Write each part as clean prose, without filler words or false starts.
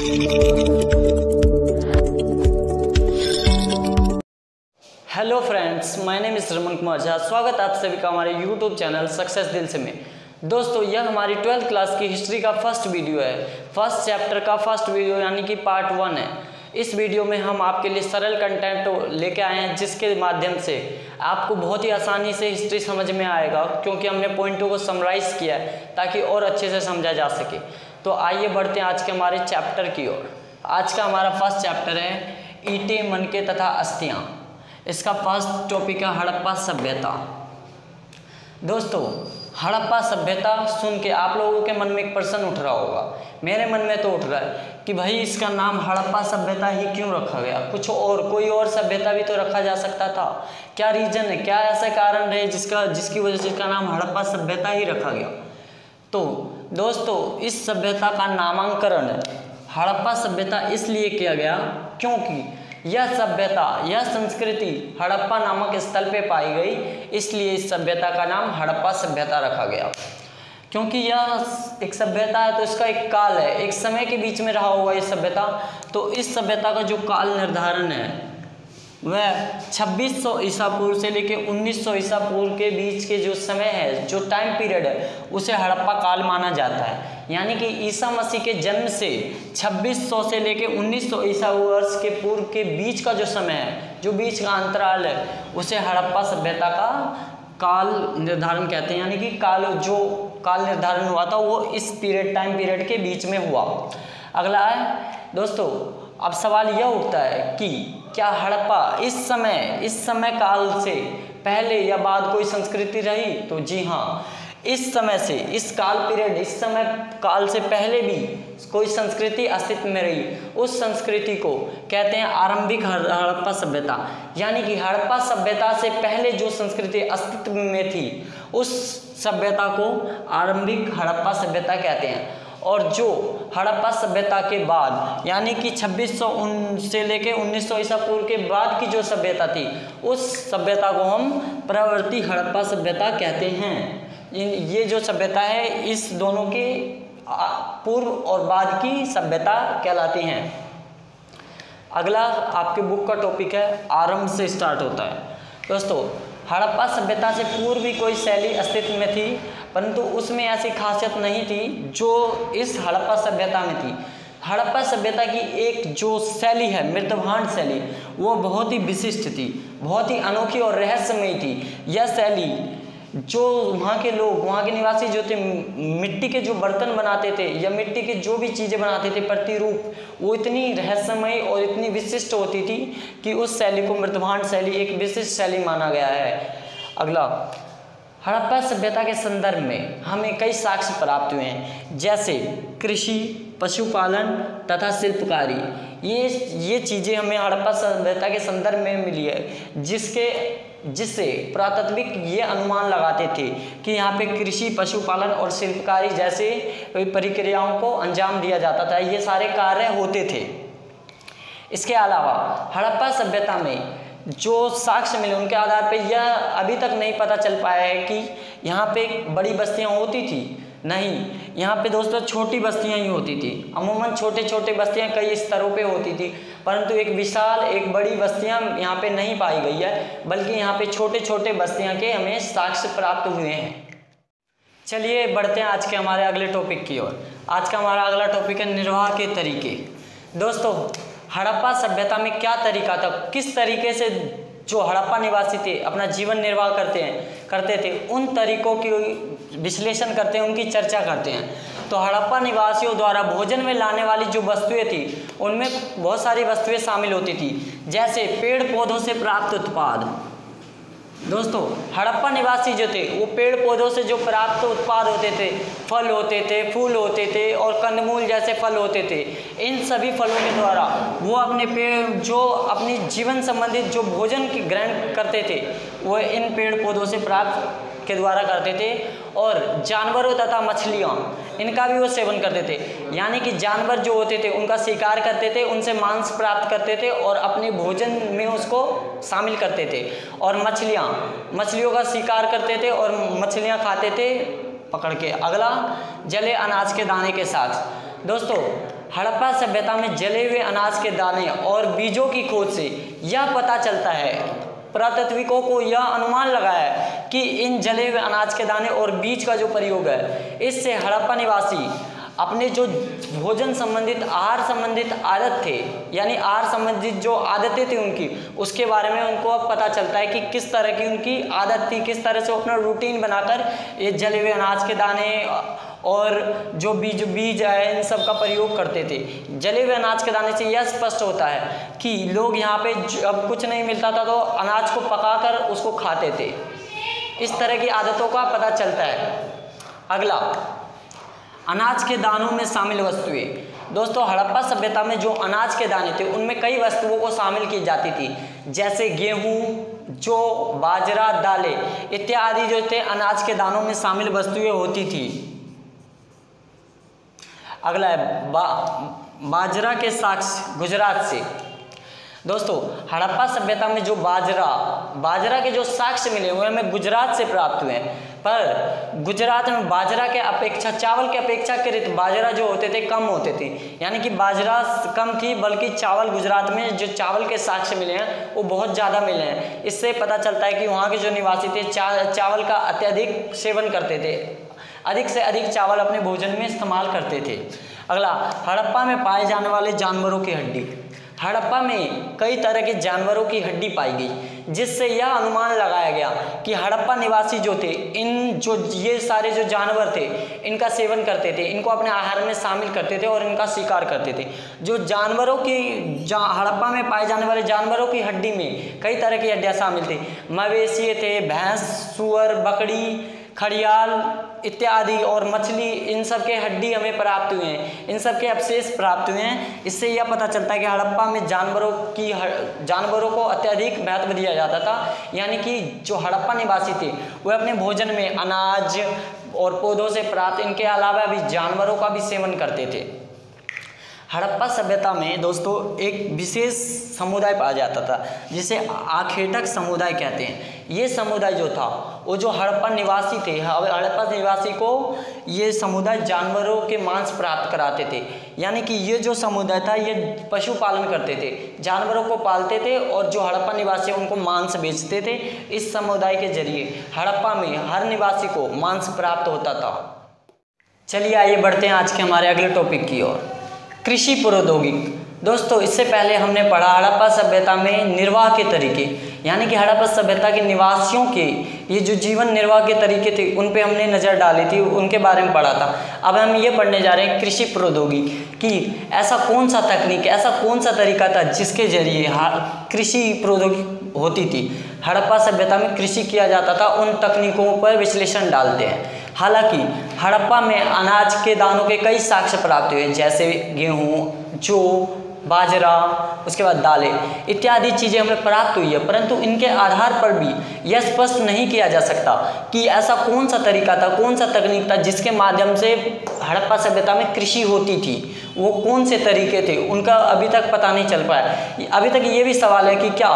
Hello friends, my name is Raman Kumar Jha. स्वागत आप सभी का हमारे यूट्यूब चैनल सक्सेस दिल से में। दोस्तों, यह हमारी 12th क्लास की हिस्ट्री का फर्स्ट वीडियो है, फर्स्ट चैप्टर का फर्स्ट वीडियो यानी कि पार्ट 1 है। इस वीडियो में हम आपके लिए सरल कंटेंट लेके आए हैं, जिसके माध्यम से आपको बहुत ही आसानी से हिस्ट्री समझ में आएगा, क्योंकि हमने पॉइंटों को समराइज़ किया है ताकि और अच्छे से समझा जा सके। तो आइए बढ़ते हैं आज के हमारे चैप्टर की ओर। आज का हमारा फर्स्ट चैप्टर है ईंटें, मनके तथा अस्थियाँ। इसका फर्स्ट टॉपिक है हड़प्पा सभ्यता। दोस्तों, हड़प्पा सभ्यता सुन के आप लोगों के मन में एक प्रश्न उठ रहा होगा, मेरे मन में तो उठ रहा है कि भाई इसका नाम हड़प्पा सभ्यता ही क्यों रखा गया? कुछ और कोई और सभ्यता भी तो रखा जा सकता था। क्या रीजन है, क्या ऐसा कारण है जिसकी वजह से इसका नाम हड़प्पा सभ्यता ही रखा गया? तो दोस्तों, इस सभ्यता का नामकरण हड़प्पा सभ्यता इसलिए किया गया क्योंकि यह सभ्यता, यह संस्कृति हड़प्पा नामक स्थल पे पाई गई, इसलिए इस सभ्यता का नाम हड़प्पा सभ्यता रखा गया। क्योंकि यह एक सभ्यता है तो इसका एक काल है, एक समय के बीच में रहा होगा ये सभ्यता। तो इस सभ्यता का जो काल निर्धारण है वह 2600 ईसा पूर्व से लेके 1900 ईसा पूर्व के बीच के जो समय है, जो टाइम पीरियड है, उसे हड़प्पा काल माना जाता है। यानी कि ईसा मसीह के जन्म से 2600 से लेके 1900 ईसा वर्ष के पूर्व के बीच का जो समय है, जो बीच का अंतराल है, उसे हड़प्पा सभ्यता का काल निर्धारण कहते हैं। यानी कि जो काल निर्धारण हुआ था वो इस टाइम पीरियड के बीच में हुआ। अगला है दोस्तों, अब सवाल यह उठता है कि क्या हड़प्पा इस समय काल से पहले या बाद कोई संस्कृति रही? तो जी हाँ, इस समय से, इस काल पीरियड, इस समय काल से पहले भी कोई संस्कृति अस्तित्व में रही। उस संस्कृति को कहते हैं आरंभिक हड़प्पा सभ्यता। यानी कि हड़प्पा सभ्यता से पहले जो संस्कृति अस्तित्व में थी, उस सभ्यता को आरंभिक हड़प्पा सभ्यता कहते हैं। और जो हड़प्पा सभ्यता के बाद, यानी कि 2600 से लेके 1900 ईसा पूर्व के बाद की जो सभ्यता थी, उस सभ्यता को हम प्रवर्ती हड़प्पा सभ्यता कहते हैं। ये जो सभ्यता है, इस दोनों की पूर्व और बाद की सभ्यता कहलाती हैं। अगला आपके बुक का टॉपिक है आरंभ से स्टार्ट होता है। दोस्तों, हड़प्पा सभ्यता से पूर्व भी कोई शैली अस्तित्व में थी, परंतु उसमें ऐसी खासियत नहीं थी जो इस हड़प्पा सभ्यता में थी। हड़प्पा सभ्यता की एक जो शैली है, मृतभांड शैली, वो बहुत ही विशिष्ट थी, बहुत ही अनोखी और रहस्यमयी थी। यह शैली जो वहाँ के लोग, वहाँ के निवासी जो थे, मिट्टी के जो बर्तन बनाते थे या मिट्टी के जो भी चीज़ें बनाते थे, प्रतिरूप, वो इतनी रहस्यमयी और इतनी विशिष्ट होती थी कि उस शैली को मृतभांड शैली एक विशिष्ट शैली माना गया है। अगला, हड़प्पा सभ्यता के संदर्भ में हमें कई साक्ष्य प्राप्त हुए हैं, जैसे कृषि, पशुपालन तथा शिल्पकारी। ये चीज़ें हमें हड़प्पा सभ्यता के संदर्भ में मिली है, जिससे पुरातात्विक ये अनुमान लगाते थे कि यहाँ पे कृषि, पशुपालन और शिल्पकारी जैसे प्रक्रियाओं को अंजाम दिया जाता था, ये सारे कार्य होते थे। इसके अलावा हड़प्पा सभ्यता में जो साक्ष्य मिले, उनके आधार पे यह अभी तक नहीं पता चल पाया है कि यहाँ पे बड़ी बस्तियाँ होती थी। नहीं, यहाँ पे दोस्तों छोटी बस्तियाँ ही होती थी। अमूमन छोटे बस्तियाँ कई स्तरों पे होती थी, परंतु एक विशाल, एक बड़ी बस्तियाँ यहाँ पे नहीं पाई गई है, बल्कि यहाँ पे छोटे बस्तियाँ के हमें साक्ष्य प्राप्त हुए हैं। चलिए बढ़ते हैं आज के हमारे अगले टॉपिक की ओर। आज का हमारा अगला टॉपिक है निर्वाह के तरीके। दोस्तों, हड़प्पा सभ्यता में क्या तरीका था, किस तरीके से जो हड़प्पा निवासी थे अपना जीवन निर्वाह करते थे, उन तरीकों की विश्लेषण करते हैं, उनकी चर्चा करते हैं। तो हड़प्पा निवासियों द्वारा भोजन में लाने वाली जो वस्तुएं थी, उनमें बहुत सारी वस्तुएं शामिल होती थी, जैसे पेड़ पौधों से प्राप्त उत्पाद। दोस्तों, हड़प्पा निवासी जो थे वो पेड़ पौधों से जो प्राप्त उत्पाद होते थे, फल होते थे, फूल होते थे और कंदमूल जैसे फल होते थे, इन सभी फलों के द्वारा वो अपनी जीवन संबंधित जो भोजन की ग्रहण करते थे, वो इन पेड़ पौधों से प्राप्त के द्वारा करते थे। और जानवरों तथा मछलियाँ, इनका भी वो सेवन करते थे। यानी कि जानवर जो होते थे उनका शिकार करते थे, उनसे मांस प्राप्त करते थे और अपने भोजन में उसको शामिल करते थे। और मछलियों का शिकार करते थे और मछलियाँ खाते थे पकड़ के। अगला, जले अनाज के दाने के साथ। दोस्तों, हड़प्पा सभ्यता में जले हुए अनाज के दाने और बीजों की खोज से यह पता चलता है, पुरातात्विकों को यह अनुमान लगाया है कि इन जले हुए अनाज के दाने और बीज का जो प्रयोग है, इससे हड़प्पा निवासी अपने जो भोजन संबंधित, आहार संबंधित आदत थे, यानी आहार संबंधित जो आदतें थी उनकी, उसके बारे में उनको अब पता चलता है कि किस तरह की उनकी आदत थी, किस तरह से अपना रूटीन बनाकर ये जले हुए अनाज के दाने और जो बीज है इन सब का प्रयोग करते थे। जले हुए अनाज के दाने से यह स्पष्ट होता है कि लोग यहाँ पे जब कुछ नहीं मिलता था तो अनाज को पकाकर उसको खाते थे। इस तरह की आदतों का पता चलता है। अगला, अनाज के दानों में शामिल वस्तुएं। दोस्तों, हड़प्पा सभ्यता में जो अनाज के दाने थे उनमें कई वस्तुओं को शामिल की जाती थी, जैसे गेहूं, जौ, बाजरा, दालें इत्यादि जो थे अनाज के दानों में शामिल वस्तुएं होती थी। अगला है बाजरा के साक्ष्य गुजरात से। दोस्तों, हड़प्पा सभ्यता में जो बाजरा के जो साक्ष्य मिले हुए हमें गुजरात से प्राप्त हुए हैं, पर गुजरात में बाजरा के अपेक्षा, चावल के अपेक्षाकृत बाजरा जो होते थे कम होते थे, यानी कि बाजरा कम थी, बल्कि चावल गुजरात में जो चावल के साक्ष्य मिले हैं वो बहुत ज़्यादा मिले हैं। इससे पता चलता है कि वहाँ के जो निवासी थे चावल का अत्यधिक सेवन करते थे, अधिक से अधिक चावल अपने भोजन में इस्तेमाल करते थे। अगला, हड़प्पा में पाए जाने वाले जानवरों की हड्डी। हड़प्पा में कई तरह के जानवरों की हड्डी पाई गई, जिससे यह अनुमान लगाया गया कि हड़प्पा निवासी जो थे, ये सारे जो जानवर थे इनका सेवन करते थे, इनको अपने आहार में शामिल करते थे और इनका शिकार करते थे। जो जानवरों की हड़प्पा में पाए जाने वाले जानवरों की हड्डी में कई तरह की हड्डियाँ शामिल थी। मवेशी थे, भैंस, सुअर, बकरी, खड़ियाल इत्यादि और मछली, इन सब के हड्डी हमें प्राप्त हुए हैं, इन सब के अवशेष प्राप्त हुए हैं। इससे यह पता चलता है कि हड़प्पा में जानवरों को अत्यधिक महत्व दिया जाता था, यानी कि जो हड़प्पा निवासी थे वह अपने भोजन में अनाज और पौधों से प्राप्त, इनके अलावा भी जानवरों का भी सेवन करते थे। हड़प्पा सभ्यता में दोस्तों एक विशेष समुदाय पाया जाता था जिसे आखेटक समुदाय कहते हैं। ये समुदाय जो था वो जो हड़प्पा निवासी थे, हड़प्पा निवासी को ये समुदाय जानवरों के मांस प्राप्त कराते थे, यानी कि ये जो समुदाय था ये पशुपालन करते थे, जानवरों को पालते थे और जो हड़प्पा निवासी उनको मांस बेचते थे। इस समुदाय के जरिए हड़प्पा में हर निवासी को मांस प्राप्त होता था। चलिए आइए बढ़ते हैं आज के हमारे अगले टॉपिक की ओर, कृषि प्रौद्योगिकी। दोस्तों, इससे पहले हमने पढ़ा हड़प्पा सभ्यता में निर्वाह के तरीके, यानी कि हड़प्पा सभ्यता के निवासियों के ये जो जीवन निर्वाह के तरीके थे उन पे हमने नज़र डाली थी, उनके बारे में पढ़ा था। अब हम ये पढ़ने जा रहे हैं कृषि प्रौद्योगिकी कि ऐसा कौन सा तकनीक, ऐसा कौन सा तरीका था जिसके जरिए कृषि प्रौद्योगिकी होती थी, हड़प्पा सभ्यता में कृषि किया जाता था। उन तकनीकों पर विश्लेषण डालते हैं। हालांकि हड़प्पा में अनाज के दानों के कई साक्ष्य प्राप्त हुए, जैसे गेहूँ, जौ, बाजरा, उसके बाद दालें इत्यादि चीज़ें हमें प्राप्त हुई है, परंतु इनके आधार पर भी यह स्पष्ट नहीं किया जा सकता कि ऐसा कौन सा तरीका था, कौन सा तकनीक था जिसके माध्यम से हड़प्पा सभ्यता में कृषि होती थी। वो कौन से तरीके थे उनका अभी तक पता नहीं चल पाया। अभी तक ये भी सवाल है कि क्या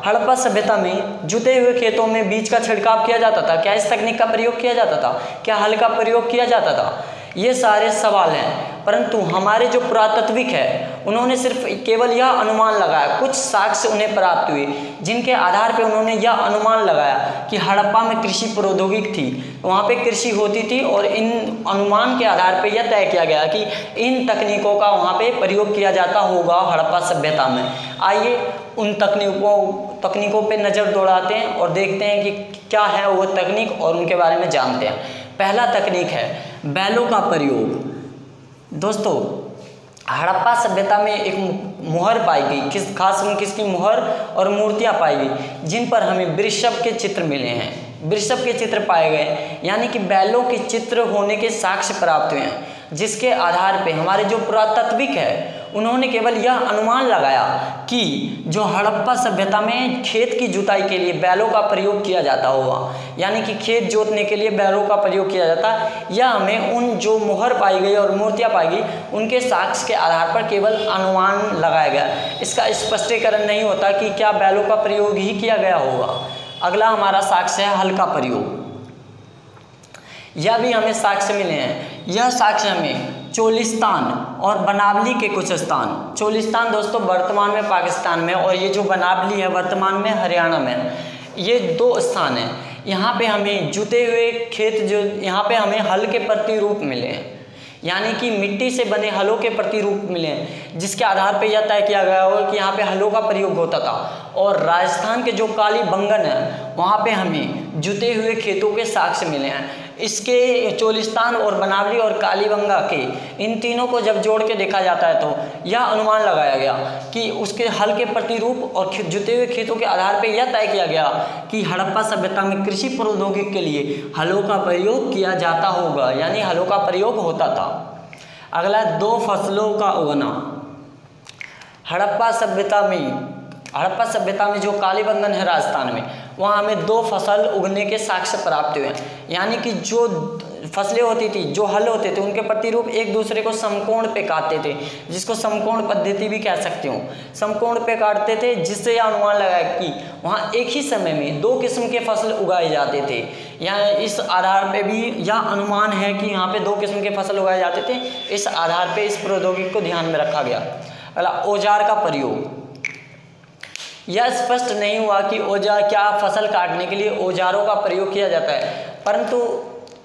हड़प्पा सभ्यता में जुते हुए खेतों में बीज का छिड़काव किया जाता था, क्या इस तकनीक का प्रयोग किया जाता था, क्या हल का प्रयोग किया जाता था। ये सारे सवाल हैं, परंतु हमारे जो पुरातात्विक है उन्होंने सिर्फ केवल यह अनुमान लगाया, कुछ साक्ष्य उन्हें प्राप्त हुए जिनके आधार पर उन्होंने यह अनुमान लगाया कि हड़प्पा में कृषि प्रौद्योगिकी थी, वहाँ पे कृषि होती थी और इन अनुमान के आधार पर यह तय किया गया कि इन तकनीकों का वहाँ पे प्रयोग किया जाता होगा हड़प्पा सभ्यता में। आइए उन तकनीकों पे नज़र दौड़ाते हैं और देखते हैं कि क्या है वो तकनीक और उनके बारे में जानते हैं। पहला तकनीक है बैलों का प्रयोग। दोस्तों, हड़प्पा सभ्यता में एक मुहर पाई गई, किसकी मुहर और मूर्तियां पाई गई जिन पर हमें वृषभ के चित्र मिले हैं, वृषभ के चित्र पाए गए, यानी कि बैलों के चित्र होने के साक्ष्य प्राप्त हुए हैं, जिसके आधार पे हमारे जो पुरातात्विक है उन्होंने केवल यह अनुमान लगाया कि जो हड़प्पा सभ्यता में खेत की जुताई के लिए बैलों का प्रयोग किया जाता होगा, यानी कि खेत जोतने के लिए बैलों का प्रयोग किया जाता। यह हमें उन जो मुहर पाई गई और मूर्तियां पाई गई उनके साक्ष्य के आधार पर केवल अनुमान लगाया गया। इसका स्पष्टीकरण नहीं होता कि क्या बैलों का प्रयोग ही किया गया होगा। अगला हमारा साक्ष्य है हल का प्रयोग। यह भी हमें साक्ष्य मिले हैं। यह साक्ष्य हमें चोलिस्तान और बनावली के कुछ स्थान। चोलिस्तान दोस्तों वर्तमान में पाकिस्तान में, और ये जो बनावली है वर्तमान में हरियाणा में है। ये 2 स्थान हैं। यहाँ पे हमें जुते हुए खेत, जो यहाँ पे हमें हल के प्रतिरूप मिले हैं, यानी कि मिट्टी से बने हलों के प्रतिरूप मिले हैं, जिसके आधार पे यह तय किया गया होगा कि यहाँ पे हलों का प्रयोग होता था। और राजस्थान के जो कालीबंगन है वहाँ पे हमें जुते हुए खेतों के साक्ष्य मिले हैं। इसके चोलिस्तान और बनावली और कालीबंगा के इन तीनों को जब जोड़ के देखा जाता है तो यह अनुमान लगाया गया कि उसके हल के प्रतिरूप और जुते हुए खेतों के आधार पर यह तय किया गया कि हड़प्पा सभ्यता में कृषि प्रौद्योगिकी के लिए हलों का प्रयोग किया जाता होगा, यानी हलों का प्रयोग होता था। अगला 2 फसलों का उगना। हड़प्पा सभ्यता में जो कालीबंगन है राजस्थान में, वहाँ हमें 2 फसल उगने के साक्ष्य प्राप्त हुए हैं। यानी कि जो फसलें होती थी, जो हल होते थे, उनके प्रतिरूप एक दूसरे को समकोण पे काटते थे, जिसको समकोण पद्धति भी कह सकते हो। समकोण पे काटते थे, जिससे यह अनुमान लगाया कि वहाँ एक ही समय में 2 किस्म के फसल उगाए जाते थे। यहाँ इस आधार पे भी यह अनुमान है कि यहाँ पे 2 किस्म के फसल उगाए जाते थे। इस आधार पे इस प्रौद्योगिकी को ध्यान में रखा गया। अगला औजार का प्रयोग। यह स्पष्ट नहीं हुआ कि औजार क्या फसल काटने के लिए औजारों का प्रयोग किया जाता है, परंतु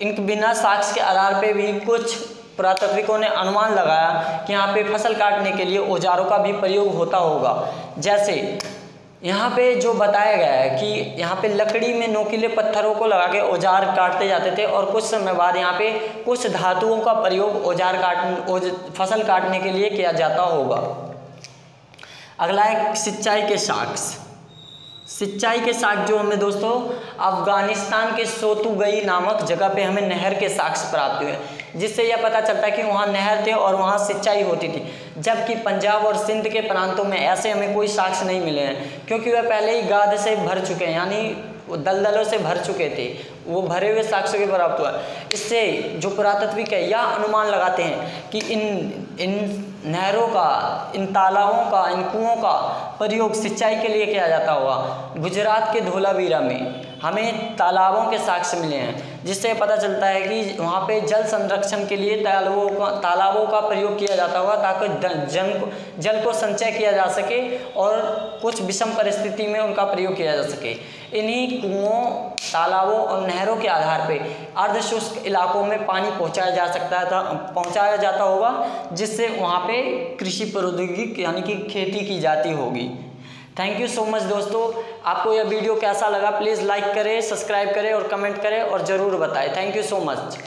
इनके बिना साक्ष्य के आधार पे भी कुछ पुरातत्विकों ने अनुमान लगाया कि यहाँ पे फसल काटने के लिए औजारों का भी प्रयोग होता होगा। जैसे यहाँ पे जो बताया गया है कि यहाँ पे लकड़ी में नोकीले पत्थरों को लगा के औजार काटते जाते थे, और कुछ समय बाद यहाँ पे कुछ धातुओं का प्रयोग फसल काटने के लिए किया जाता होगा। अगला है सिंचाई के साक्ष्य। सिंचाई के साक्ष्य जो हमें दोस्तों अफगानिस्तान के सोतुगई नामक जगह पे हमें नहर के साक्ष्य प्राप्त हुए, जिससे यह पता चलता है कि वहाँ नहर थे और वहाँ सिंचाई होती थी। जबकि पंजाब और सिंध के प्रांतों में ऐसे हमें कोई साक्ष्य नहीं मिले हैं, क्योंकि वह पहले ही गाद से भर चुके हैं, यानी वो दलदलों से भर चुके थे। वो भरे हुए साक्ष्य के प्राप्त हुआ। इससे जो पुरातत्विक है यह अनुमान लगाते हैं कि इन नहरों का, इन तालाबों का, इन कुओं का प्रयोग सिंचाई के लिए किया जाता होगा। गुजरात के धोलावीरा में हमें तालाबों के साक्ष्य मिले हैं, जिससे पता चलता है कि वहाँ पे जल संरक्षण के लिए तालाबों का प्रयोग किया जाता होगा, ताकि जल को संचय किया जा सके और कुछ विषम परिस्थिति में उनका प्रयोग किया जा सके। इन्हीं कुओं, तालाबों और नहरों के आधार पे अर्धशुष्क इलाकों में पानी पहुँचाया जाता होगा, जिससे वहाँ पे कृषि प्रौद्योगिकी यानी कि खेती की जाती होगी। थैंक यू सो मच दोस्तों। आपको यह वीडियो कैसा लगा प्लीज़ लाइक करें, सब्सक्राइब करें और कमेंट करें और ज़रूर बताएं। Thank you so much.